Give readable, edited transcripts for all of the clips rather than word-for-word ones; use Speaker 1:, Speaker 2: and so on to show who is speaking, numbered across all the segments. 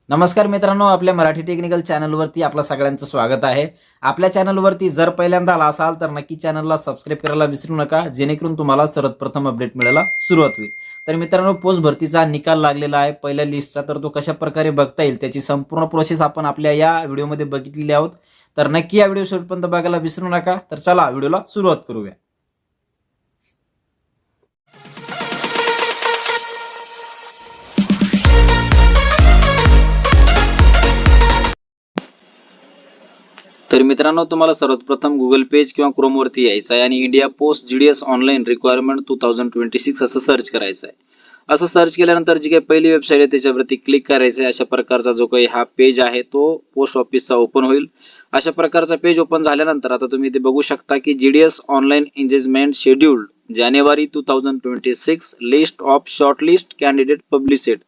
Speaker 1: नमस्कार मित्रांनो, आपल्या मराठी टेक्निकल चॅनलवरती आपलं सगळ्यांचं स्वागत आहे। आपल्या चॅनलवरती जर पहिल्यांदा आला असाल तर नक्की चॅनलला सबस्क्राइब करायला विसरू नका, जेणेकरून तुम्हाला सर्वप्रथम अपडेट मिळायला सुरुवात होईल। तर मित्रांनो, पोस्ट भरतीचा निकाल लागलेला आहे पहिल्या लिस्टचा, तर तो कशा प्रकारे बघता येईल त्याची संपूर्ण प्रोसेस आपण आपल्या या व्हिडिओमध्ये बघितलेली आहोत। तर नक्की या व्हिडिओ शेवटपर्यंत बघायला विसरू नका। तर चला व्हिडिओला सुरुवात करूया। तर मित्रांनो, तुम्हाला सर्वप्रथम गुगल पेज किंवा क्रोम वरती यायचं आहे आणि India post GDS online requirement 2026 असं सर्च करायचं आहे। असं सर्च केल्यानंतर जी काही पहिली वेबसाईट आहे त्याच्यावरती क्लिक करायचं आहे। अशा प्रकारचा जो काही हा पेज आहे तो पोस्ट ऑफिसचा ओपन होईल। अशा प्रकारचा पेज ओपन झाल्यानंतर आता तुम्ही इथे बघू शकता की जीडीएस ऑनलाईन एंगेजमेंट शेड्यूल्ड जानेवारी 2026 list of shortlist candidate published.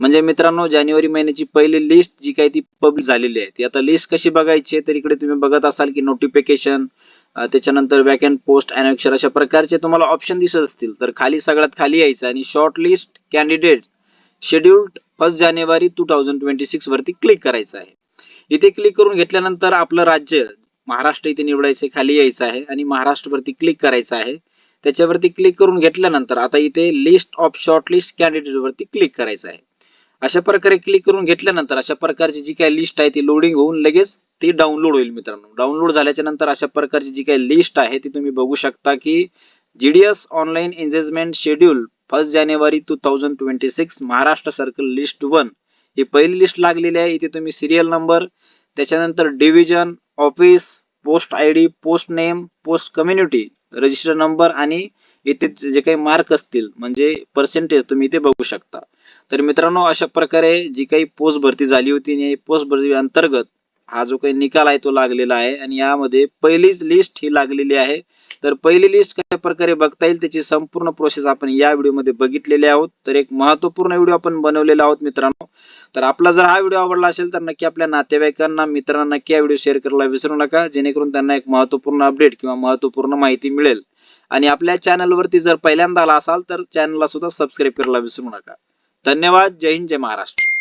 Speaker 1: म्हणजे मित्रांनो, जानेवारी महिन्याची पहिली लिस्ट जी काही ती पब्लिश झालेली आहे ती आता लिस्ट कशी बघायची तर इकडे तुम्ही बघत असाल की नोटिफिकेशन, त्याच्यानंतर वॅकंट पोस्ट अनेक्षर अशा प्रकारचे तुम्हाला ऑप्शन दिसत असतील। तर खाली सगळ्यात खाली यायचं आणि शॉर्ट लिस्ट कॅन्डिडेट शेड्यूल्ड 1 जानेवारी 2026 वरती क्लिक करायचं आहे। इथे क्लिक करून घेतल्यानंतर आपलं राज्य महाराष्ट्र इथे निवडायचे, खाली यायचं आहे आणि महाराष्ट्र वरती क्लिक करायचं आहे। त्याच्यावरती क्लिक करून घेतल्यानंतर आता इथे लिस्ट ऑफ शॉर्टलिस्ट कॅन्डिडेट वरती क्लिक करायचं आहे। अशा प्रकारे क्लिक करून घेतल्यानंतर अशा प्रकारची जी काही लिस्ट आहे ती लोडिंग होऊन लगेच ती डाउनलोड होईल। मित्रांनो, डाउनलोड झाल्याच्या नंतर अशा प्रकारची जी काही लिस्ट आहे ती तुम्ही बघू शकता की जीडीएस ऑनलाईन एंगेजमेंट शेड्यूल 1 जानेवारी 2026 महाराष्ट्र सर्कल लिस्ट 1 ही पहिली लिस्ट लागलेली आहे। इथे तुम्ही सिरियल नंबर, त्याच्यानंतर division, office, post ID, post name, post community, register number आणि इथे जे काही मार्क असतील म्हणजे पर्सेंटेज तुम्ही इथे बघू शकता। तर मित्रांनो, अशा प्रकारे जी काही पोस्ट भरती झाली होती आणि पोस्ट भरती अंतर्गत हा जो काही निकाल आहे तो लागलेला आहे आणि यामध्ये पहिलीच लिस्ट ही लागलेली आहे। तर पहिली लिस्ट कशा प्रकारे बघता येईल त्याची संपूर्ण प्रोसेस आपण या व्हिडिओमध्ये बघितलेली आहोत। तर एक महत्त्वपूर्ण व्हिडिओ आपण बनवलेला आहोत मित्रांनो। तर आपला जर हा व्हिडिओ आवडला असेल तर नक्की आपल्या नातेवाईकांना, मित्रांना नक्की हा व्हिडिओ शेअर करायला विसरू नका, जेणेकरून त्यांना एक महत्त्वपूर्ण अपडेट किंवा महत्त्वपूर्ण माहिती मिळेल। आणि आपल्या चॅनलवरती जर पहिल्यांदा आला असाल तर चॅनलला सुद्धा सबस्क्राइब करायला विसरू नका। धन्यवाद। जय हिंद, जय महाराष्ट्र।